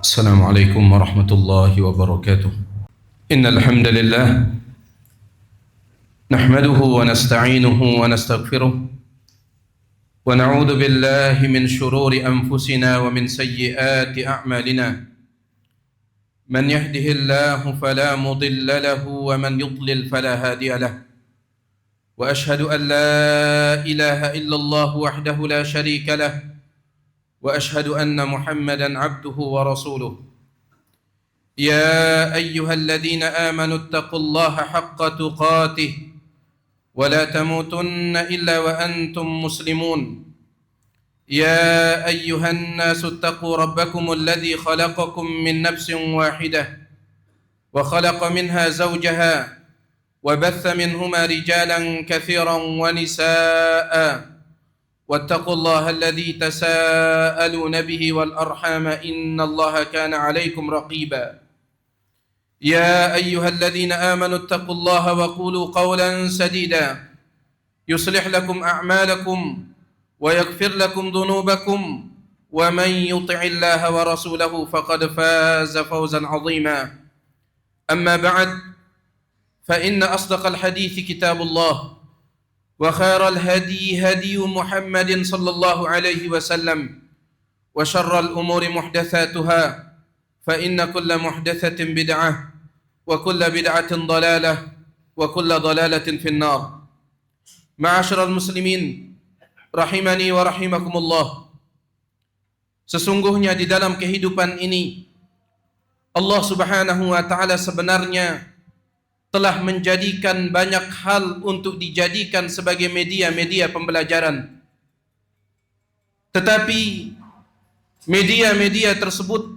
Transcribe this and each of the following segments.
السلام عليكم ورحمة الله وبركاته. إن الحمد لله نحمده ونستعينه ونستغفره ونعوذ بالله من شرور أنفسنا ومن سيئات أعمالنا. من يهده الله فلا مضل له ومن يضلل فلا هادي له. وأشهد أن لا إله إلا الله وحده لا شريك له وأشهد أن محمدًا عبده ورسوله. يا أيها الذين آمنوا اتقوا الله حق تقاته ولا تموتن إلا وأنتم مسلمون. يا أيها الناس اتقوا ربكم الذي خلقكم من نفس واحدة وخلق منها زوجها وبث منهما رجالًا كثيرًا ونساءً. واتقوا الله الذي تساءلون به والأرحام إن الله كان عليكم رقيبا. يا أيها الذين آمنوا اتقوا الله وقولوا قولا سديدا يصلح لكم أعمالكم ويغفر لكم ذنوبكم ومن يطع الله ورسوله فقد فاز فوزا عظيما. أما بعد فإن أصدق الحديث كتاب الله وخير الهدي هدي محمد صلى الله عليه وسلم وشر الأمور محدثاتها فإن كل محدثة بدعة وكل بدعة ضلالة وكل ضلالة في النار. معاشر المسlimin rahimani wa rahimakumullah. Sesungguhnya di dalam kehidupan ini Allah Subhanahu wa taala sebenarnya telah menjadikan banyak hal untuk dijadikan sebagai media-media pembelajaran. Tetapi media-media tersebut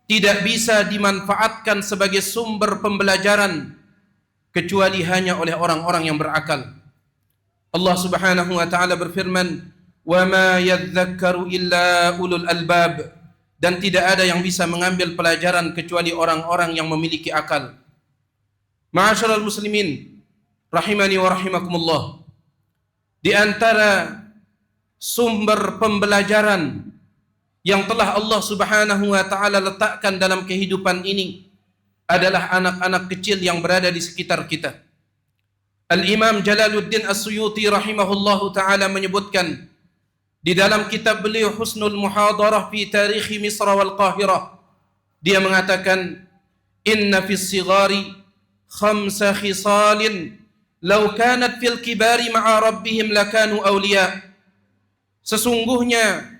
tidak bisa dimanfaatkan sebagai sumber pembelajaran kecuali hanya oleh orang-orang yang berakal. Allah Subhanahu wa taala berfirman, "Wa ma yadhakkaru illa ulul albab." Dan tidak ada yang bisa mengambil pelajaran kecuali orang-orang yang memiliki akal. Ma'asyiral muslimin rahimani wa rahimakumullah, di antara sumber pembelajaran yang telah Allah Subhanahu wa taala letakkan dalam kehidupan ini adalah anak-anak kecil yang berada di sekitar kita. Al-Imam Jalaluddin As-Suyuti rahimahullahu taala menyebutkan di dalam kitab beliau Husnul Muhadarah fi Tarikh Misr wal Qahirah, dia mengatakan, "Inna fis sigari khamsa khisalin law kanat fil kibari ma'a rabbihim lakanu awliya." Sesungguhnya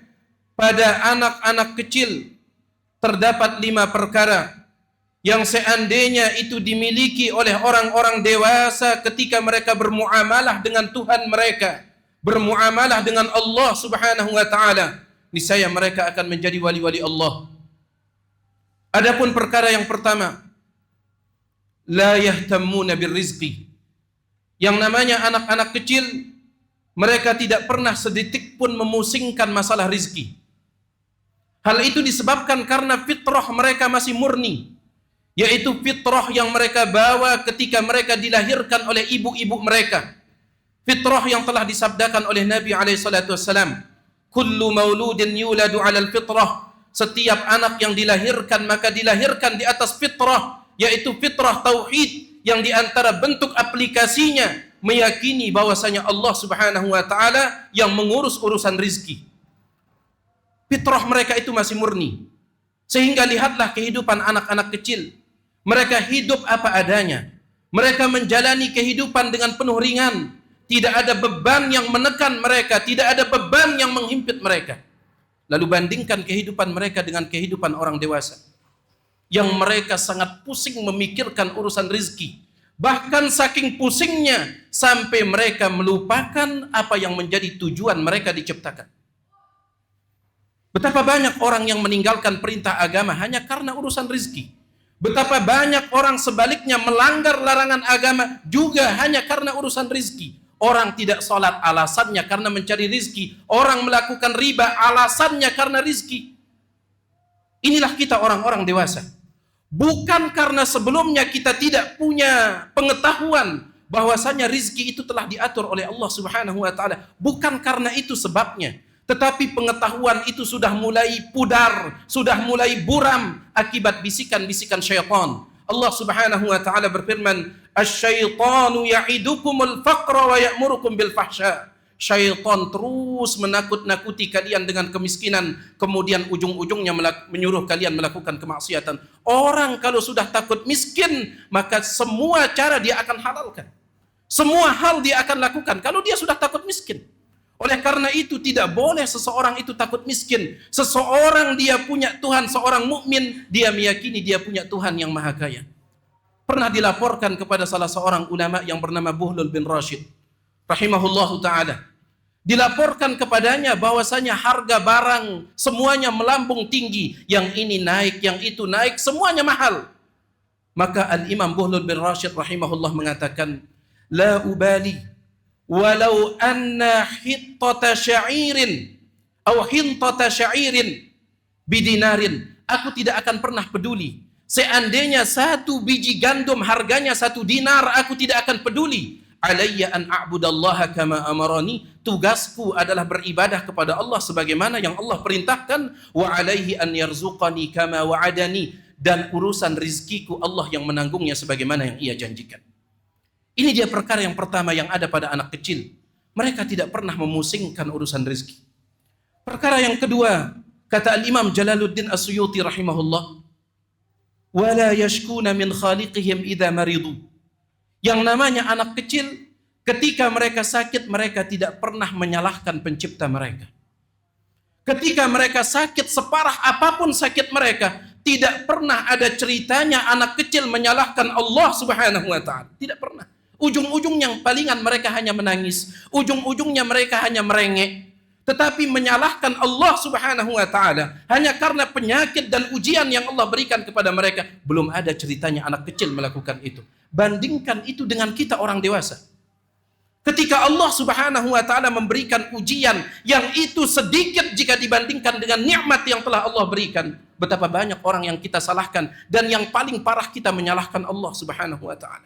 pada anak-anak kecil terdapat 5 perkara yang seandainya itu dimiliki oleh orang-orang dewasa ketika mereka bermuamalah dengan Tuhan mereka, bermuamalah dengan Allah Subhanahu wa taala, niscaya mereka akan menjadi wali-wali Allah. Adapun perkara yang pertama, la yahtammuna birrizqi. Yang namanya anak-anak kecil, mereka tidak pernah sedetik pun memusingkan masalah rizki. Hal itu disebabkan karena fitrah mereka masih murni, yaitu fitrah yang mereka bawa ketika mereka dilahirkan oleh ibu-ibu mereka. Fitrah yang telah disabdakan oleh Nabi SAW, "Kullu mauludin yuladu 'alal fitrah." Setiap anak yang dilahirkan maka dilahirkan di atas fitrah, yaitu fitrah tauhid, yang diantara bentuk aplikasinya meyakini bahwasanya Allah Subhanahu wa taala yang mengurus urusan rizki. Fitrah mereka itu masih murni. Sehingga lihatlah kehidupan anak-anak kecil. Mereka hidup apa adanya. Mereka menjalani kehidupan dengan penuh ringan. Tidak ada beban yang menekan mereka, tidak ada beban yang menghimpit mereka. Lalu bandingkan kehidupan mereka dengan kehidupan orang dewasa, yang mereka sangat pusing memikirkan urusan rizki. Bahkan saking pusingnya sampai mereka melupakan apa yang menjadi tujuan mereka diciptakan. Betapa banyak orang yang meninggalkan perintah agama hanya karena urusan rizki. Betapa banyak orang sebaliknya melanggar larangan agama juga hanya karena urusan rizki. Orang tidak sholat alasannya karena mencari rizki. Orang melakukan riba alasannya karena rizki. Inilah kita orang-orang dewasa. Bukan karena sebelumnya kita tidak punya pengetahuan bahwasanya rizki itu telah diatur oleh Allah Subhanahu wa taala. Bukan karena itu sebabnya. Tetapi pengetahuan itu sudah mulai pudar, sudah mulai buram akibat bisikan-bisikan syaitan. Allah Subhanahu wa taala berfirman, "Asy-syaitanu ya'idukumul faqra wa ya'murukum bil fahsya." Syaitan terus menakut-nakuti kalian dengan kemiskinan, kemudian ujung-ujungnya menyuruh kalian melakukan kemaksiatan. Orang kalau sudah takut miskin, maka semua cara dia akan halalkan. Semua hal dia akan lakukan kalau dia sudah takut miskin. Oleh karena itu tidak boleh seseorang itu takut miskin. Seseorang dia punya Tuhan, seorang mukmin dia meyakini dia punya Tuhan yang maha kaya. Pernah dilaporkan kepada salah seorang ulama yang bernama Buhlul bin Rashid rahimahullahu taala. Dilaporkan kepadanya bahwasanya harga barang semuanya melambung tinggi, yang ini naik, yang itu naik, semuanya mahal. Maka Al-Imam Buhlul bin Rashid rahimahullah mengatakan, la ubali walau anna hittata sya'irin atau hintata sya'irin bidinarin. Aku tidak akan pernah peduli. Seandainya satu biji gandum harganya 1 dinar, aku tidak akan peduli. Alayya an a'budallaha kama amarani. Tugasku adalah beribadah kepada Allah sebagaimana yang Allah perintahkan. Wa alaihi an yarzuqani kama wa'adani. Dan urusan rizkiku Allah yang menanggungnya sebagaimana yang ia janjikan. Ini dia perkara yang pertama yang ada pada anak kecil. Mereka tidak pernah memusingkan urusan rizki. Perkara yang kedua, kata Al-Imam Jalaluddin As-Suyuti rahimahullah, wala yashkuna min khaliqihim idza maridu. Yang namanya anak kecil, ketika mereka sakit, mereka tidak pernah menyalahkan pencipta mereka. Ketika mereka sakit, separah apapun sakit mereka, tidak pernah ada ceritanya anak kecil menyalahkan Allah Subhanahu wa taala. Tidak pernah. Ujung-ujungnya palingan mereka hanya menangis, ujung-ujungnya mereka hanya merengek. Tetapi menyalahkan Allah Subhanahu wa taala hanya karena penyakit dan ujian yang Allah berikan kepada mereka, belum ada ceritanya anak kecil melakukan itu. Bandingkan itu dengan kita orang dewasa. Ketika Allah Subhanahu wa taala memberikan ujian yang itu sedikit jika dibandingkan dengan nikmat yang telah Allah berikan, betapa banyak orang yang kita salahkan, dan yang paling parah kita menyalahkan Allah Subhanahu wa taala.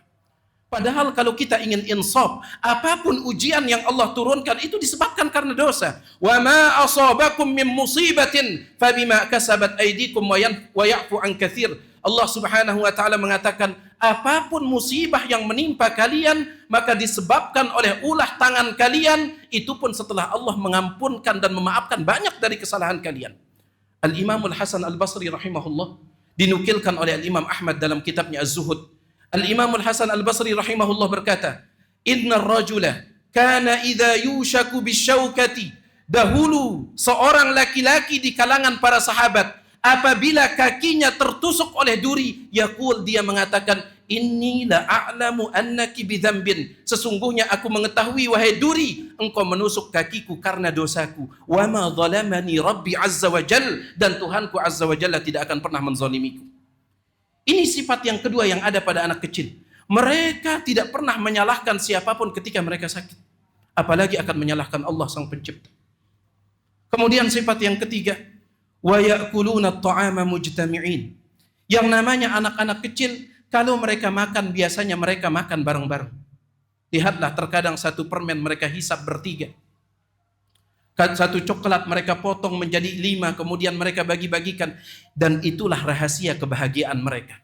Padahal kalau kita ingin insaf, apapun ujian yang Allah turunkan itu disebabkan karena dosa. Wa ma asabakum min musibatin fabima kasabat aydikum wa ya'fu an katsir. Allah Subhanahu wa taala mengatakan, apapun musibah yang menimpa kalian maka disebabkan oleh ulah tangan kalian, itu pun setelah Allah mengampunkan dan memaafkan banyak dari kesalahan kalian. Al-Imam Al-Hasan Al-Basri rahimahullah dinukilkan oleh Al-Imam Ahmad dalam kitabnya Az-Zuhud. Al-Imam Al-Hasan Al-Basri rahimahullah berkata, inna rajula kana idza yushaku bisyaukati. Dahulu seorang laki-laki di kalangan para sahabat, apabila kakinya tertusuk oleh duri, yaqul, dia mengatakan, inni la a'lamu annaki bidzambin. Sesungguhnya aku mengetahui wahai duri, engkau menusuk kakiku karena dosaku. Wa ma zalamani rabbi azza wa jal. Dan Tuhanku azza wa jalla tidak akan pernah menzalimiku. Ini sifat yang kedua yang ada pada anak kecil. Mereka tidak pernah menyalahkan siapapun ketika mereka sakit. Apalagi akan menyalahkan Allah sang pencipta. Kemudian sifat yang ketiga, wa ya'kuluna at-ta'ama mujtami'in. Yang namanya anak-anak kecil, kalau mereka makan biasanya mereka makan bareng-bareng. Lihatlah, terkadang satu permen mereka hisap bertiga. Satu coklat mereka potong menjadi 5, kemudian mereka bagi-bagikan. Dan itulah rahasia kebahagiaan mereka.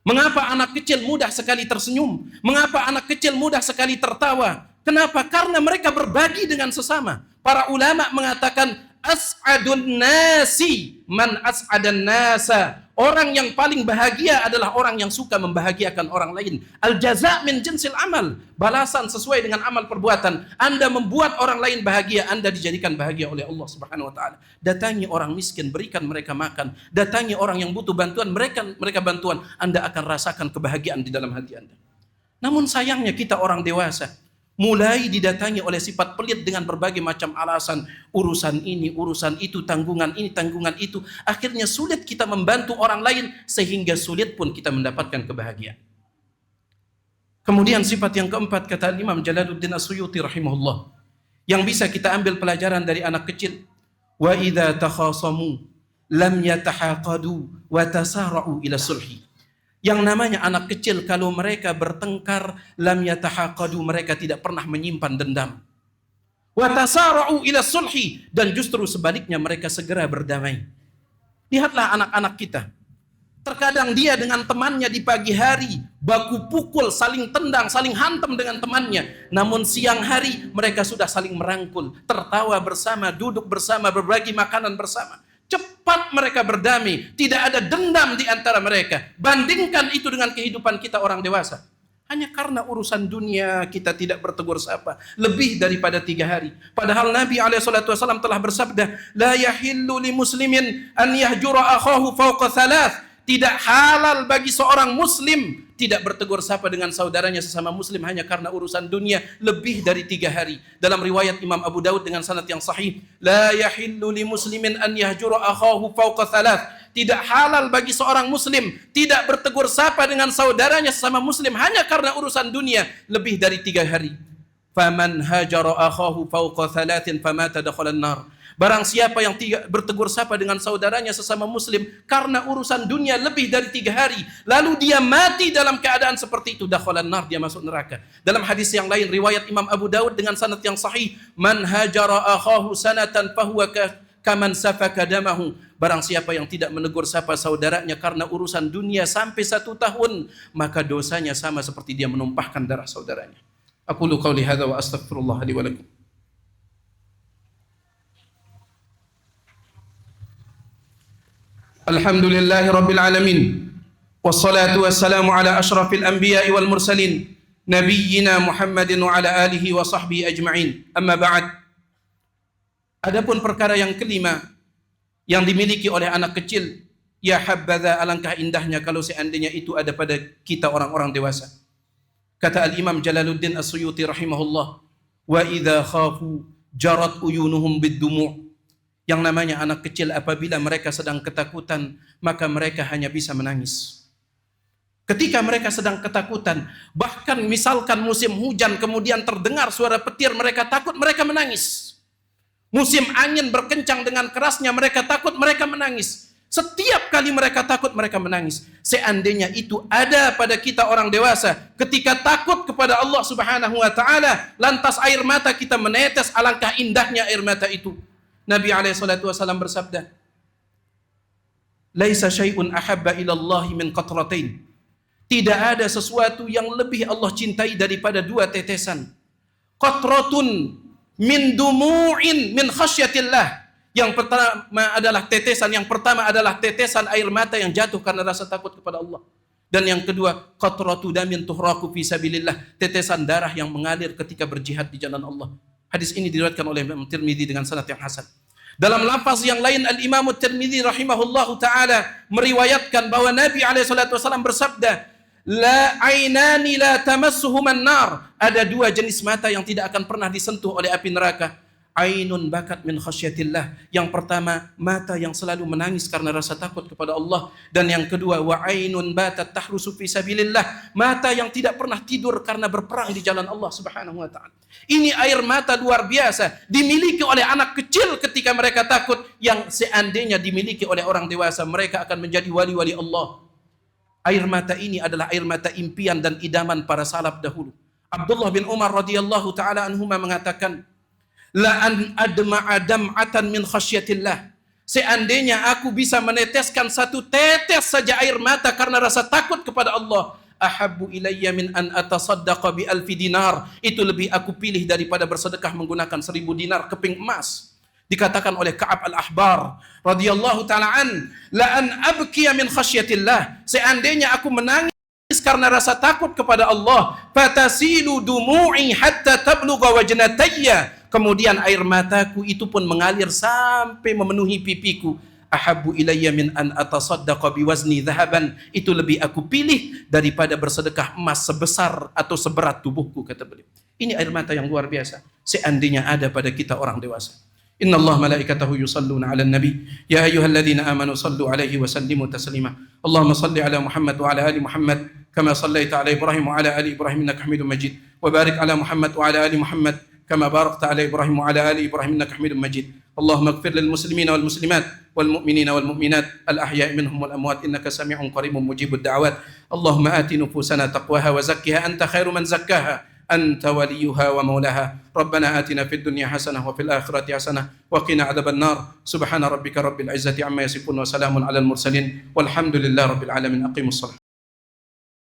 Mengapa anak kecil mudah sekali tersenyum? Mengapa anak kecil mudah sekali tertawa? Kenapa? Karena mereka berbagi dengan sesama. Para ulama mengatakan, as'adun nasi man as'adan nasa. Orang yang paling bahagia adalah orang yang suka membahagiakan orang lain. Al-jaza' min jinsil amal. Balasan sesuai dengan amal perbuatan. Anda membuat orang lain bahagia, Anda dijadikan bahagia oleh Allah Subhanahu wa taala. Datangi orang miskin, berikan mereka makan. Datangi orang yang butuh bantuan, mereka bantuan. Anda akan rasakan kebahagiaan di dalam hati Anda. Namun sayangnya kita orang dewasa mulai didatangi oleh sifat pelit dengan berbagai macam alasan. Urusan ini, urusan itu, tanggungan ini, tanggungan itu. Akhirnya sulit kita membantu orang lain, sehingga sulit pun kita mendapatkan kebahagiaan. Kemudian sifat yang keempat, kata Imam Jalaluddin As-Suyuti rahimahullah, yang bisa kita ambil pelajaran dari anak kecil. Wa idza takhasamu lam yatahaqadu wa tasara'u ila sulhi. Yang namanya anak kecil, kalau mereka bertengkar, lam yatahaqadu, mereka tidak pernah menyimpan dendam. wa tasara'u ila sulhi, dan justru sebaliknya mereka segera berdamai. Lihatlah anak-anak kita. Terkadang dia dengan temannya di pagi hari baku pukul, saling tendang, saling hantam dengan temannya. Namun siang hari mereka sudah saling merangkul, tertawa bersama, duduk bersama, berbagi makanan bersama. Cepat mereka berdamai, tidak ada dendam di antara mereka. Bandingkan itu dengan kehidupan kita orang dewasa. Hanya karena urusan dunia kita tidak bertegur sapa lebih daripada 3 hari. Padahal Nabi SAW telah bersabda, la yahillu li muslimin an yahjura akhahu fawqa thalath. Tidak halal bagi seorang muslim tidak bertegur sapa dengan saudaranya sesama muslim hanya karena urusan dunia lebih dari 3 hari. Dalam riwayat Imam Abu Daud dengan sanad yang sahih, la yahillu li muslimin an yahjura akhahu fawqa thalath. Tidak halal bagi seorang muslim tidak bertegur sapa dengan saudaranya sesama muslim hanya karena urusan dunia lebih dari 3 hari. Faman hajara akhahu fawqa thalathin famata dakhalan nar. Barang siapa yang bertegur sapa dengan saudaranya sesama muslim karena urusan dunia lebih dari 3 hari, lalu dia mati dalam keadaan seperti itu, dakhalan nar, dia masuk neraka. Dalam hadis yang lain riwayat Imam Abu Daud dengan sanad yang sahih, man hajara akhahu sanatan fahuwa kaman safaka damahu. Barang siapa yang tidak menegur sapa saudaranya karena urusan dunia sampai 1 tahun, maka dosanya sama seperti dia menumpahkan darah saudaranya. Aqulu qauli hadza wa astaghfirullah li wa lakum. Alhamdulillahi rabbil alamin. Wassalatu wassalamu ala asyrafil anbiya'i wal mursalin, nabiyyina Muhammadin wa ala alihi wa sahbihi ajma'in. Amma ba'd. Adapun perkara yang kelima yang dimiliki oleh anak kecil, ya habbaza, alangkah indahnya kalau seandainya itu ada pada kita orang-orang dewasa. Kata Al-Imam Jalaluddin As-Suyuti rahimahullah, wa idza khafu jarat uyunuhum bid-dumu'. Yang namanya anak kecil apabila mereka sedang ketakutan, maka mereka hanya bisa menangis. Ketika mereka sedang ketakutan, bahkan misalkan musim hujan kemudian terdengar suara petir, mereka takut, mereka menangis. Musim angin berkencang dengan kerasnya, mereka takut, mereka menangis. Setiap kali mereka takut, mereka menangis. Seandainya itu ada pada kita orang dewasa, ketika takut kepada Allah Subhanahu wa taala, lantas air mata kita menetes, alangkah indahnya air mata itu. Nabi SAW bersabda, laisa syai'un ahabba ila Allah min qatratain. Tidak ada sesuatu yang lebih Allah cintai daripada 2 tetesan. Qatratun min dumu'in min khasyatillah. Yang pertama adalah tetesan air mata yang jatuh karena rasa takut kepada Allah. Dan yang kedua, qatratu damin tuhraku fi sabilillah, tetesan darah yang mengalir ketika berjihad di jalan Allah. Hadis ini diriwayatkan oleh Imam Tirmidzi dengan sanad yang hasan. Dalam lafaz yang lain, Al-Imam Tirmidzi rahimahullahu taala meriwayatkan bahwa Nabi SAW bersabda, la ainani la tamassuhuman nar. Ada 2 jenis mata yang tidak akan pernah disentuh oleh api neraka. Ainun bakat min khasyatillah. Yang pertama, mata yang selalu menangis karena rasa takut kepada Allah. Dan yang kedua, wa ainun batat tahrusu fi sabilillah. Mata yang tidak pernah tidur karena berperang di jalan Allah Subhanahu wa taala. Ini air mata luar biasa dimiliki oleh anak kecil ketika mereka takut, yang seandainya dimiliki oleh orang dewasa, mereka akan menjadi wali-wali Allah. Air mata ini adalah air mata impian dan idaman para salaf dahulu. Abdullah bin Umar radhiyallahu taala anhuma mengatakan, la an adma'a dam'atan min khasyatillah. Seandainya aku bisa meneteskan 1 tetes saja air mata karena rasa takut kepada Allah, ahabbu ilayya min an atasaddaqa bi alfi dinar. Itu lebih aku pilih daripada bersedekah menggunakan 1000 dinar keping emas. Dikatakan oleh Ka'ab al-Ahbar radhiyallahu taala an, la an abkiya min khasyatillah. Seandainya aku menangis karena rasa takut kepada Allah, fatasilu dumu'i hatta tablugha wajnatayya. Kemudian air mataku itu pun mengalir sampai memenuhi pipiku. Ahabbu ilayya min an atasaddaqa biwazni dhahaban. Itu lebih aku pilih daripada bersedekah emas sebesar atau seberat tubuhku, kata beliau. Ini air mata yang luar biasa seandainya ada pada kita orang dewasa. Inna Allah malaikatahu yusalluna ala nabi ya ayyuhalladzina amanu sallu alaihi wa sallimu taslima. Allahumma salli ala Muhammad wa ala ali Muhammad kama sallaita ala Ibrahim wa ala ali Ibrahim innaka Hamidum Majid. Wa barik ala Muhammad wa ala ali Muhammad كما باركت على إبراهيم وعلى آل إبراهيم إنك حميد مجيد. اللهم اغفر للمسلمين والمسلمات والمؤمنين والمؤمنات الأحياء منهم والأموات إنك سميع قريب مجيب الدعوات. اللهم آت نفوسنا تقواها وزكها أنت خير من زكاها أنت وليها ومولاها. ربنا آتنا في الدنيا حسنة وفي الآخرة حسنة وقنا عذاب النار. سبحان ربك رب العزة عما يصفون وسلام على المرسلين والحمد لله رب العالمين. أقيموا الصلاة.